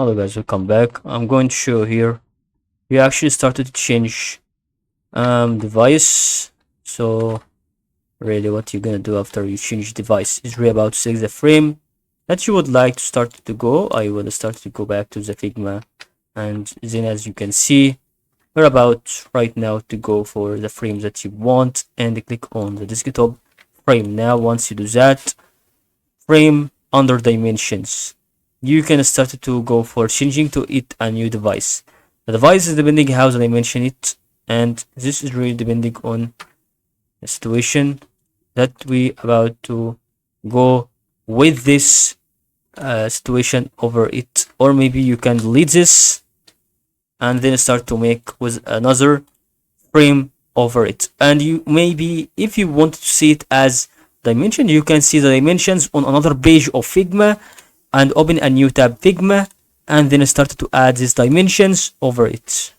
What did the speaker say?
Hello guys, welcome back. I'm going to show here. We actually started to change device. So really what you're gonna do after you change device is really about to select the frame that you would like to start to go. I will start to go back to the Figma, and then as you can see, we're about right now to go for the frame that you want and click on the desktop frame. Now once you do that, frame under dimensions, you can start to go for changing to it a new device. The device is depending how the dimension it, and this is really depending on the situation that we about to go with this situation over it. Or maybe you can delete this and then start to make with another frame over it. And you maybe, if you want to see it as dimension, you can see the dimensions on another page of Figma and open a new tab Figma and then start to add these dimensions over it.